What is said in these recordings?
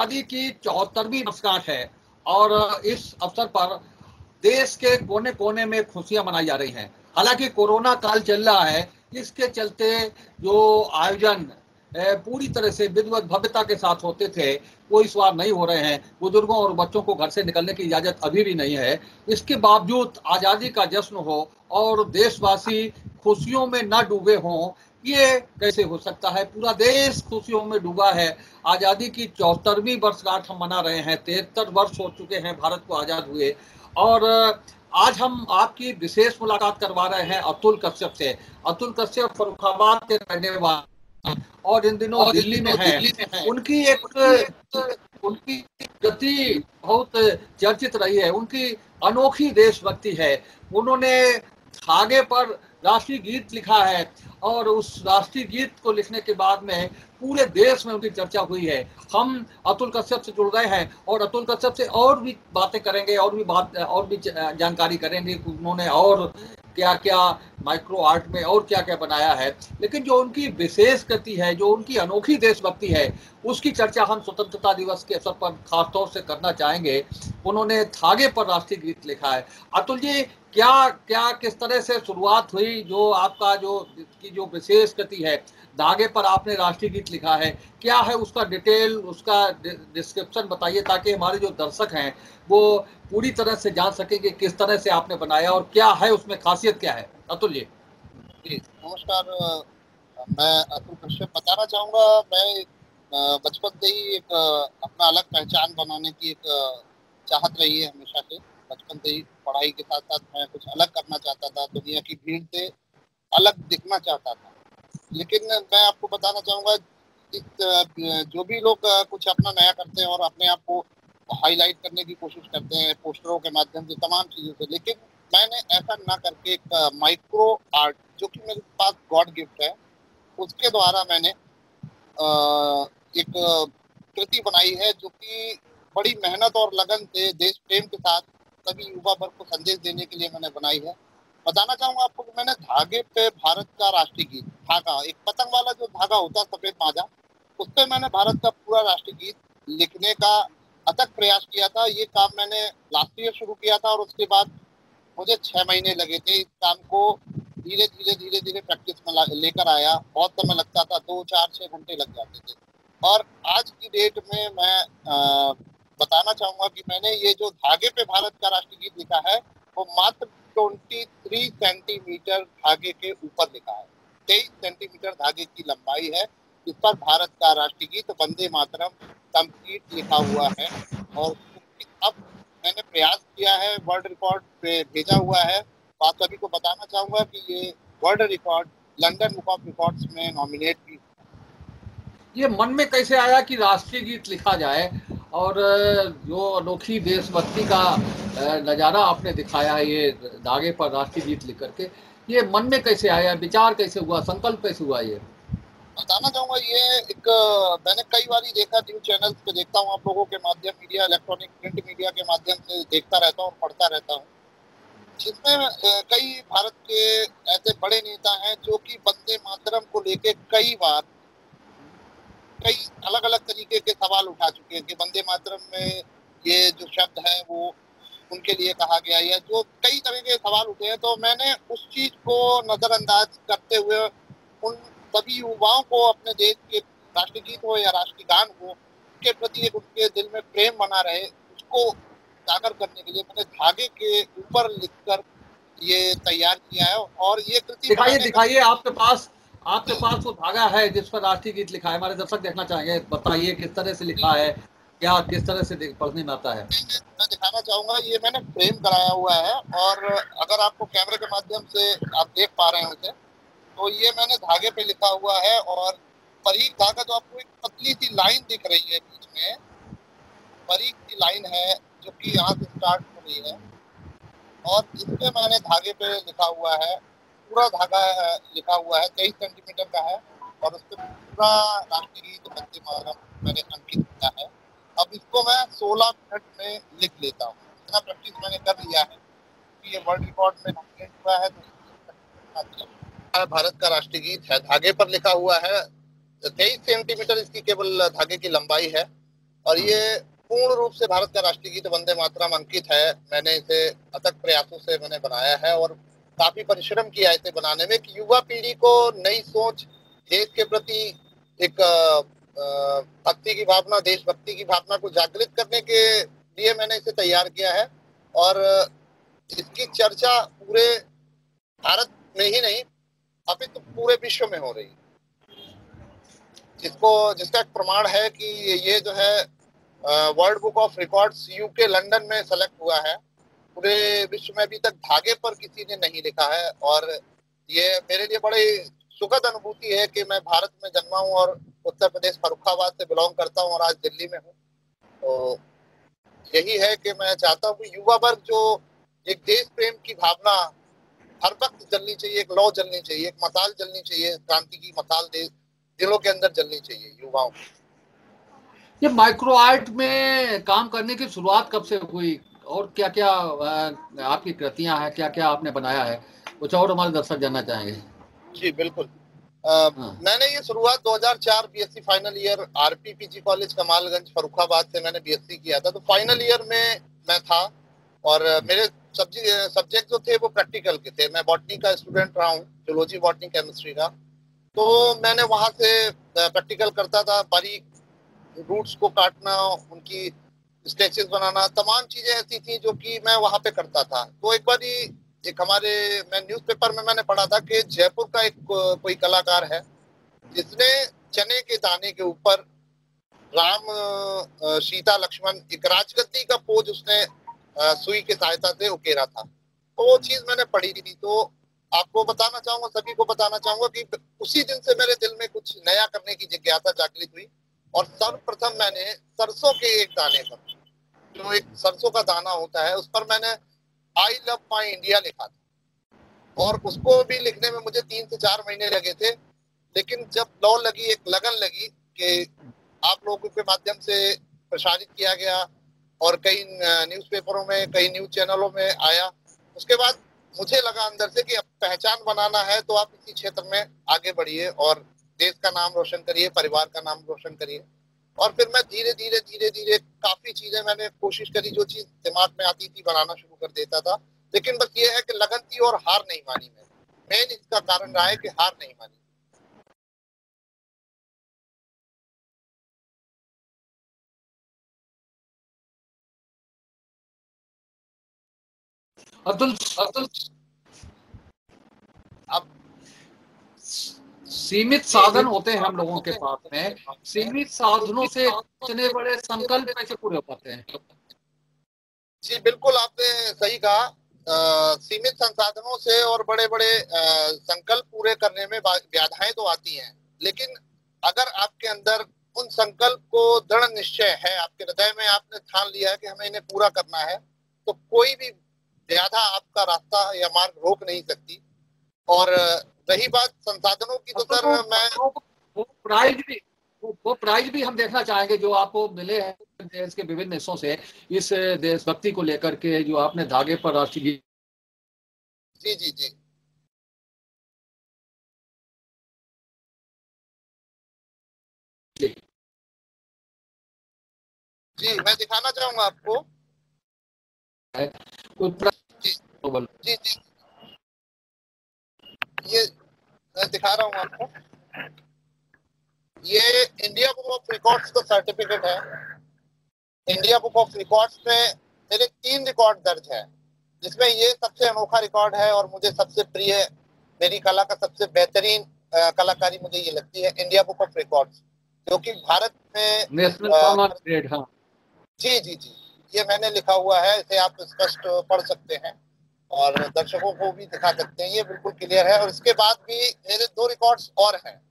आजादी की 74वीं वर्षगांठ है और इस अवसर पर देश के कोने कोने में खुशियां मनाई जा रही हैं। हालांकि कोरोना काल चल रहा है, इसके चलते जो आयोजन पूरी तरह से विधिवत भव्यता के साथ होते थे वो इस बार नहीं हो रहे हैं। बुजुर्गों और बच्चों को घर से निकलने की इजाजत अभी भी नहीं है। इसके बावजूद आजादी का जश्न हो और देशवासी खुशियों में न डूबे हों, ये कैसे हो सकता है? पूरा देश खुशियों में डूबा है। आजादी की 74वीं वर्षगांठ हम मना रहे हैं। 73 वर्ष हो चुके हैं भारत को आजाद हुए और आज हम आपकी विशेष मुलाकात करवा रहे हैं अतुल कश्यप से। अतुल कश्यप फर्रुखाबाद के रहने वाले और इन दिनों दिल्ली में है। उनकी गति बहुत चर्चित रही है। उनकी अनोखी देशभक्ति है। उन्होंने धागे पर राष्ट्रीय गीत लिखा है और उस राष्ट्रीय गीत को लिखने के बाद में पूरे देश में उनकी चर्चा हुई है। हम अतुल कश्यप से जुड़ रहे हैं और अतुल कश्यप से और भी बातें करेंगे और भी जानकारी करेंगे कि उन्होंने और क्या क्या माइक्रो आर्ट में और क्या क्या बनाया है। लेकिन जो उनकी विशेष गति है, जो उनकी अनोखी देशभक्ति है, उसकी चर्चा हम स्वतंत्रता दिवस के अवसर पर खासतौर से करना चाहेंगे। उन्होंने धागे पर राष्ट्रीय गीत लिखा है। अतुल जी, क्या क्या किस तरह से शुरुआत हुई? जो आपका जो विशेष गति है, धागे पर आपने राष्ट्रीय गीत लिखा है, क्या है उसका डिटेल, उसका डिस्क्रिप्शन बताइए ताकि हमारे जो दर्शक हैं वो पूरी तरह से जान सकें कि किस तरह से आपने बनाया और क्या है उसमें खासियत क्या है। अतुल जी। नमस्कार, मैं अतुल कश्यप बताना चाहूँगा। मैं बचपन से ही एक अपना अलग पहचान बनाने की एक चाहत रही है हमेशा से। बचपन से ही पढ़ाई के साथ साथ मैं कुछ अलग करना चाहता था, दुनिया की भीड़ से अलग दिखना चाहता था। लेकिन मैं आपको बताना चाहूँगा, जो भी लोग कुछ अपना नया करते हैं और अपने आप को हाईलाइट करने की कोशिश करते हैं पोस्टरों के माध्यम से, तमाम चीज़ों से, लेकिन मैंने ऐसा ना करके एक माइक्रो आर्ट जो कि मेरे पास गॉड गिफ्ट है, उसके द्वारा मैंने एक कृति बनाई है जो कि बड़ी मेहनत और लगन से देश प्रेम के साथ सभी युवा वर्ग को संदेश देने के लिए मैंने बनाई है। बताना चाहूँगा आपको कि मैंने धागे पे भारत का राष्ट्रीय गीत, धागा एक पतंग वाला जो धागा होता है सफेद माजा, उस पर मैंने भारत का पूरा राष्ट्रीय गीत लिखने का अथक प्रयास किया था। ये काम मैंने लास्ट ईयर शुरू किया था और उसके बाद मुझे 6 महीने लगे थे इस काम को धीरे धीरे प्रैक्टिस में लेकर आया। बहुत समय लगता था, 2, 4, 6 घंटे लग जाते थे। और आज की डेट में मैं बताना चाहूँगा कि मैंने ये जो धागे पे भारत का राष्ट्रीय गीत लिखा है वो मात्र 23 सेंटीमीटर धागे के ऊपर लिखा है। 23 सेंटीमीटर धागे की लंबाई है। इस पर भारत का राष्ट्रीय गीत वंदे मातरम कंप्लीट लिखा हुआ है और अब मैंने प्रयास किया है, वर्ल्ड रिकॉर्ड पे भेजा हुआ है। आप सभी को बताना चाहूँगा कि ये world record London book of records में नॉमिनेट भी। ये मन में कैसे आया कि राष्ट्रीय गीत लिखा जाए और जो अनोखी देशभक्ति का नज़ारा आपने दिखाया है ये धागे पर राष्ट्रीय गीत लिख करके, ये मन में कैसे आया, विचार कैसे हुआ, संकल्प कैसे हुआ? ये बताना चाहूँगा, ये एक मैंने कई बार देखा, न्यूज चैनल्स पे देखता हूँ, आप लोगों के माध्यम मीडिया, इलेक्ट्रॉनिक प्रिंट मीडिया के माध्यम से देखता रहता हूँ, पढ़ता रहता हूँ, जिसमें कई भारत के ऐसे बड़े नेता हैं जो कि वंदे मातरम को लेके कई बार कई अलग अलग तरीके के सवाल उठा चुके हैं कि वंदे मातरम में ये जो शब्द है वो उनके लिए कहा गया है, जो कई तरह के सवाल उठे हैं। तो मैंने उस चीज को नजरअंदाज करते हुए उन सभी युवाओं को अपने देश के राष्ट्रीय गीत हो या राष्ट्रीय गान हो, उसके प्रति एक उनके दिल में प्रेम बना रहे, उसको उजागर करने के लिए मैंने धागे के ऊपर लिखकर ये तैयार किया है। और ये कृति दिखाइए आपके पास वो धागा है जिस पर राष्ट्रीय गीत लिखा है। हमारे दर्शक देखना चाहेंगे, बताइए किस तरह से लिखा है, क्या किस तरह से पढ़ने में आता है। मैं दिखाना चाहूंगा, ये मैंने फ्रेम कराया हुआ है और अगर आपको कैमरे के माध्यम से आप देख पा रहे हैं उसे, तो ये मैंने धागे पे लिखा हुआ है और बारीक धागा, जो आपको एक पतली सी लाइन दिख रही है बीच में, बारीक सी लाइन है जो कि यहाँ से स्टार्ट हो रही है और इसपे मैंने धागे पे लिखा हुआ है, पूरा धागा लिखा हुआ है, 23 सेंटीमीटर का है और उसपे पूरा राष्ट्रीय गीत वंदे मातरम मैंने अंकित किया है। अब इसको मैं 16 मिनट में लिख लेता हूँ। इतना प्रैक्टिस मैंने कर लिया है कि ये वर्ल्ड रिकॉर्ड में नॉमिनेट हुआ है। तो भारत का राष्ट्रीय गीत है, धागे पर लिखा हुआ है, 23 सेंटीमीटर इसकी केवल धागे की लंबाई है और ये पूर्ण रूप से भारत का राष्ट्रीय गीत वंदे मातरम अंकित है। मैंने इसे अथक प्रयासों से मैंने बनाया है और काफी परिश्रम किया इसे बनाने में कि युवा पीढ़ी को नई सोच, देश के प्रति एक भक्ति की भावना, देशभक्ति की भावना को जागृत करने के लिए मैंने इसे तैयार किया है। और इसकी चर्चा पूरे भारत में ही नहीं अभी तो पूरे विश्व में हो रही है, जिसका एक प्रमाण है कि ये जो है world book of records UK London में सेलेक्ट हुआ है। पूरे विश्व में अभी तक धागे पर किसी ने नहीं लिखा है और ये मेरे लिए बड़ी सुखद अनुभूति है कि मैं भारत में जन्मा हूँ और उत्तर प्रदेश फर्रुखाबाद से बिलोंग करता हूँ और आज दिल्ली में हूँ। तो यही है कि मैं चाहता हूँ कि युवा वर्ग जो एक देश प्रेम की भावना हर वक्त जलनी चाहिए, एक लौ जलनी चाहिए, एक मसाल जलनी चाहिए, क्रांति की मसाल दिलों के अंदर जलनी चाहिए युवाओं की। ये माइक्रो आर्ट में काम करने की शुरुआत कब से हुई और क्या क्या आपकी कृतियां हैं, क्या क्या आपने बनाया है, कुछ और हमारे दर्शक जानना चाहेंगे। जी बिल्कुल। हाँ। मैंने ये शुरुआत 2004 BSc final year RPPG college Kamalganj Farrukhabad से मैंने बीएससी किया था। तो फाइनल ईयर में मैं था और मेरे सब्जेक्ट जो थे वो प्रैक्टिकल के थे। मैं बॉटनी का स्टूडेंट रहा हूँ, जूलॉजी, बॉटनी, केमिस्ट्री का। तो मैंने वहां से प्रैक्टिकल करता था, बारीक रूट्स को काटना, उनकी स्केचेस बनाना, तमाम चीजें ऐसी थी जो कि मैं वहां पे करता था। तो एक बार एक मैं न्यूज़पेपर में मैंने पढ़ा था कि जयपुर का एक कोई कलाकार है जिसने चने के दाने के ऊपर राम, सीता, लक्ष्मण, एक राजगद्दी का पोज उसने सुई की सहायता से उकेरा था। तो वो चीज मैंने पढ़ी थी। तो आपको बताना चाहूंगा, सभी को बताना चाहूंगा कि उसी दिन से मेरे दिल में कुछ नया करने की जिज्ञासा जागृत हुई और सर्वप्रथम मैंने सरसों के एक दाने पर, जो एक सरसों का दाना होता है, उस पर मैंने आई लव माई इंडिया लिखा था। और उसको भी लिखने में मुझे 3 से 4 महीने लगे थे। लेकिन जब लौ लगी, एक लगन लगी कि आप लोगों के माध्यम से प्रसारित किया गया और कई न्यूज़पेपरों में, कई न्यूज चैनलों में आया, उसके बाद मुझे लगा अंदर से कि अब पहचान बनाना है तो आप इसी क्षेत्र में आगे बढ़िए और देश का नाम रोशन करिए, परिवार का नाम रोशन करिए। और फिर मैं धीरे धीरे धीरे धीरे काफी चीजें मैंने कोशिश करी, जो चीज दिमाग में आती थी बनाना शुरू कर देता था। लेकिन बस ये है कि लगन थी और हार नहीं मानी। मेन इसका कारण रहा है कि हार नहीं मानी। अब्दुल अब्दुल अब सीमित साधन होते हैं हम लोगों के पास में, सीमित साधनों से इतने बड़े संकल्प कैसे पूरे हो पाते हैं। जी बिल्कुल, आपने सही कहा। सीमित संसाधनों से और बड़े बड़े संकल्प पूरे करने में बाधाएं तो आती हैं, लेकिन अगर आपके अंदर उन संकल्प को दृढ़ निश्चय है, आपके हृदय में आपने ठान लिया है कि हमें इन्हें पूरा करना है, तो कोई भी बाधा आपका रास्ता या मार्ग रोक नहीं सकती। और रही बात संसाधनों की, तो सर मैं वो प्राइज भी वो प्राइज भी हम देखना चाहेंगे जो आपको मिले हैं देश के विभिन्न हिस्सों से, इस देशभक्ति को लेकर के, जो आपने धागे पर राष्ट्रीय। जी जी जी जी मैं दिखाना चाहूंगा आपको। जी जी जी ये मैं दिखा रहा हूँ आपको। ये इंडिया बुक ऑफ रिकॉर्ड्स का सर्टिफिकेट है। इंडिया बुक ऑफ रिकॉर्ड्स में मेरे 3 रिकॉर्ड दर्ज है, जिसमें ये सबसे अनोखा रिकॉर्ड है और मुझे सबसे प्रिय, मेरी कला का सबसे बेहतरीन कलाकारी मुझे ये लगती है, इंडिया बुक ऑफ रिकॉर्ड्स, जो कि भारत में नेशनल सॉन्ग ऑफ ट्रेड। हाँ जी जी जी ये मैंने लिखा हुआ है, इसे आप स्पष्ट पढ़ सकते हैं और दर्शकों को भी दिखा सकते हैं। ये बिल्कुल क्लियर है। और इसके बाद भी मेरे 2 रिकॉर्ड्स और हैं।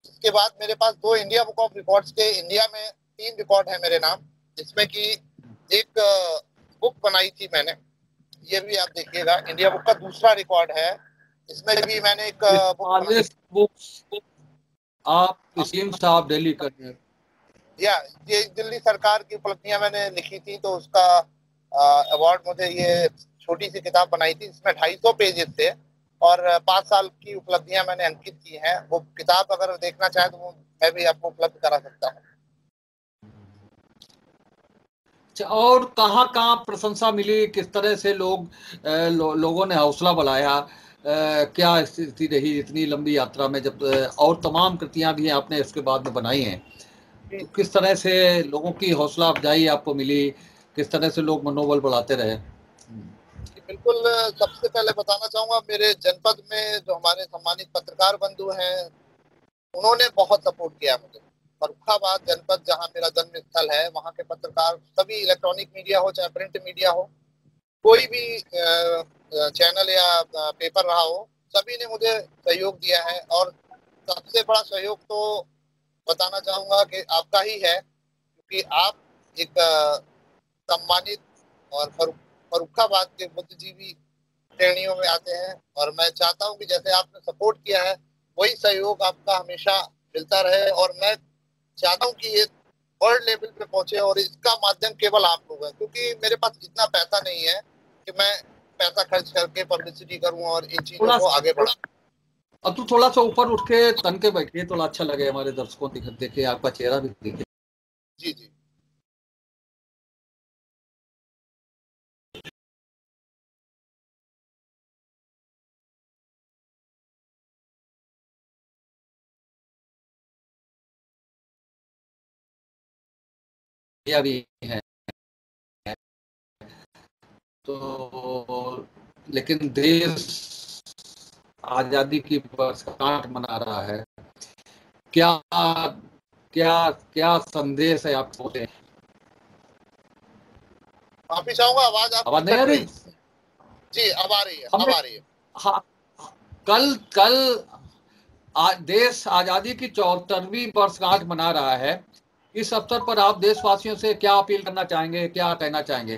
इसके बाद मेरे पास 2 इंडिया बुक ऑफ रिकॉर्ड्स के, इंडिया में 3 रिकॉर्ड है मेरे नाम, जिसमें कि एक बुक बनाई थी मैंने, ये भी आप देखिएगा, इंडिया बुक का दूसरा रिकॉर्ड है। इसमें भी मैंने एक बुक आप स्कीम साहब दिल्ली कर या ये दिल्ली सरकार की उपलब्धियां मैंने लिखी थी, तो उसका अवार्ड मुझे, ये छोटी सी किताब बनाई थी, इसमें 250 पेजेस थे और 5 साल की उपलब्धियां मैंने अंकित की हैं। वो किताब अगर देखना चाहे तो मैं भी आपको उपलब्ध करा सकता हूँ। और कहाँ कहाँ प्रशंसा मिली, किस तरह से लोगों ने हौसला बढ़ाया, क्या स्थिति रही इतनी लंबी यात्रा में, जब और तमाम कृतियां भी आपने उसके बाद में बनाई हैं, तो किस तरह से लोगों की हौसला अफजाई आपको मिली, किस तरह से लोग मनोबल बढ़ाते रहे? बिल्कुल, सबसे पहले बताना चाहूंगा मेरे जनपद में जो हमारे सम्मानित पत्रकार बंधु हैं उन्होंने बहुत सपोर्ट किया मुझे। फर्रुखाबाद जनपद जहां मेरा जन्म स्थल है, वहां के पत्रकार सभी, इलेक्ट्रॉनिक मीडिया हो चाहे प्रिंट मीडिया हो, कोई भी चैनल या पेपर रहा हो, सभी ने मुझे सहयोग दिया है। और सबसे बड़ा सहयोग तो बताना चाहूंगा कि आपका ही है, क्योंकि आप एक सम्मानित और फर्रुखाबाद के बुद्धिजीवी श्रेणियों में आते हैं, और मैं चाहता हूं कि जैसे आपने सपोर्ट किया है वही सहयोग आपका हमेशा मिलता रहे। और मैं चाहता हूं कि ये वर्ल्ड लेवल पे पहुंचे, और इसका माध्यम केवल आप लोग हैं, क्योंकि मेरे पास इतना पैसा नहीं है कि मैं पैसा खर्च करके पब्लिसिटी करूं और इन चीजों को आगे बढ़ाऊं। अब तो थोड़ा सा ऊपर उठ के तन के बैठिए, थोड़ा अच्छा लगे हमारे दर्शकों को देखे, आपका चेहरा भी दिखे। जी जी। भी है तो, लेकिन देश आजादी की वर्षगांठ मना रहा है, क्या क्या क्या संदेश है आपको? माफी चाहूंगा, आवाज नहीं आ रही? जी अब आ रही है, अब आ रही है। हाँ, कल देश आजादी की 74वीं वर्षगांठ मना रहा है। इस अवसर पर आप देशवासियों से क्या अपील करना चाहेंगे, क्या कहना चाहेंगे?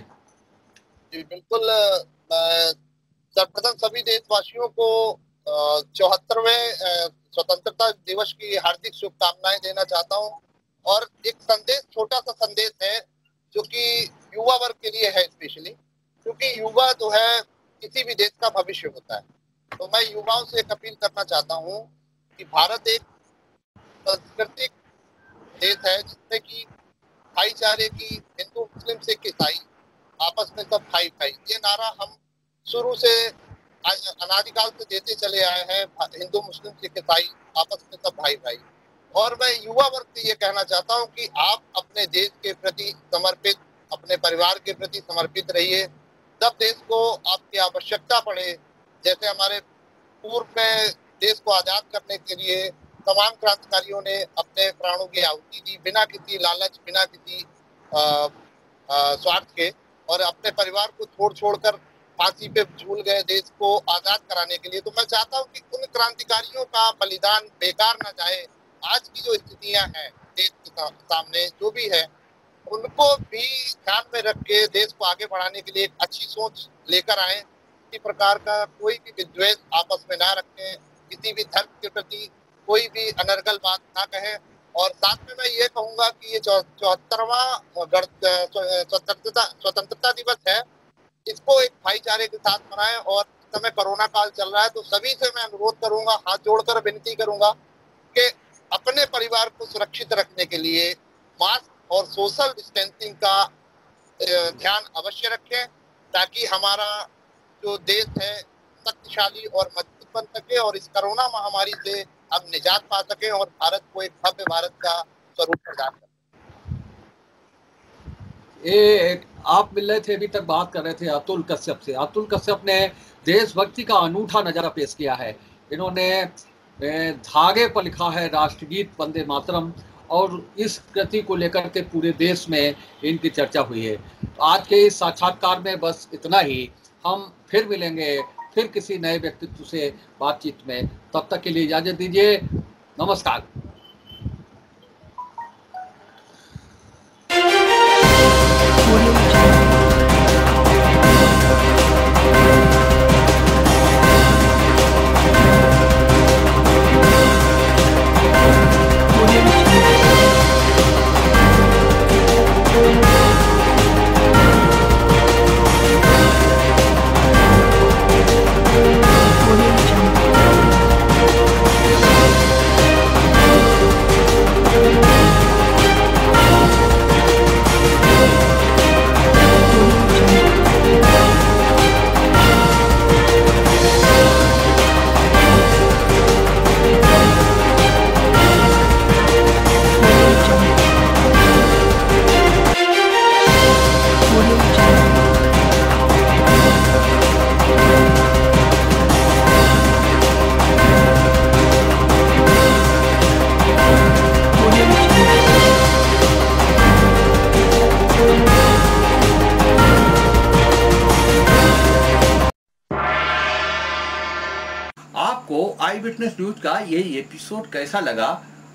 जी बिल्कुल, सर्वप्रथम सभी देशवासियों को 74वें स्वतंत्रता दिवस की हार्दिक शुभकामनाएं देना चाहता हूं। और एक संदेश, छोटा सा संदेश है जो कि युवा वर्ग के लिए है स्पेशली, क्योंकि युवा जो है किसी भी देश का भविष्य होता है। तो मैं युवाओं से एक अपील करना चाहता हूं कि भारत एक सांस्कृतिक देश है जिसमें कि भाईचारे की, हिंदू मुस्लिम सिख ईसाई आपस में सब भाई भाई, ये नारा हम शुरू से अनादिकाल से देते चले आए हैं। हिंदू मुस्लिम सिख ईसाई आपस में सब भाई भाई। और मैं युवा वर्ग से ये कहना चाहता हूँ कि आप अपने देश के प्रति समर्पित, अपने परिवार के प्रति समर्पित रहिए। जब देश को आपकी आवश्यकता पड़े, जैसे हमारे पूर्व में देश को आजाद करने के लिए तमाम क्रांतिकारियों ने अपने प्राणों की आहुति दी, बिना किसी लालच, बिना किसी स्वार्थ के, और अपने परिवार को छोड़कर फांसी पे झूल गए देश को आजाद कराने के लिए। तो मैं चाहता हूं कि उन क्रांतिकारियों का बलिदान बेकार न जाए। आज की जो स्थितियां हैं देश के सामने जो भी है, उनको भी ध्यान में रख के देश को आगे बढ़ाने के लिए एक अच्छी सोच लेकर आए। किसी प्रकार का कोई भी विद्वेष आपस में ना रखें, किसी भी धर्म के प्रति कोई भी अनर्गल बात ना कहें। और साथ में मैं ये कहूंगा कि ये 74वां स्वतंत्रता दिवस है, इसको एक भाईचारे के साथ मनाएं। और इस समय कोरोना काल चल रहा है, तो सभी से मैं अनुरोध करूंगा, हाथ जोड़कर विनती करूंगा कि अपने परिवार को सुरक्षित रखने के लिए मास्क और सोशल डिस्टेंसिंग का ध्यान अवश्य रखें, ताकि हमारा जो देश है शक्तिशाली और मजबूत बन सके और इस कोरोना महामारी से हम निजात पा सके और भारत को एक भव्य भारत का स्वरूप प्रदान करें। ये आप मिल रहे थे, अभी तक बात कर रहे थे अतुल कश्यप से। अतुल कश्यप ने देशभक्ति का अनूठा नजारा पेश किया है। इन्होंने धागे पर लिखा है राष्ट्रगीत वंदे मातरम, और इस कृति को लेकर के पूरे देश में इनकी चर्चा हुई है। तो आज के इस साक्षात्कार में बस इतना ही। हम फिर मिलेंगे, फिर किसी नए व्यक्तित्व से बातचीत में। तब तक के लिए इजाजत दीजिए। नमस्कार। आपको आई विटनेस न्यूज का ये एपिसोड कैसा लगा?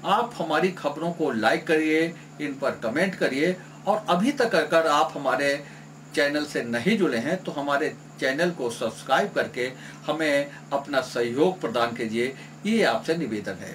आप हमारी खबरों को लाइक करिए, इन पर कमेंट करिए, और अभी तक अगर आप हमारे चैनल से नहीं जुड़े हैं तो हमारे चैनल को सब्सक्राइब करके हमें अपना सहयोग प्रदान कीजिए, ये आपसे निवेदन है।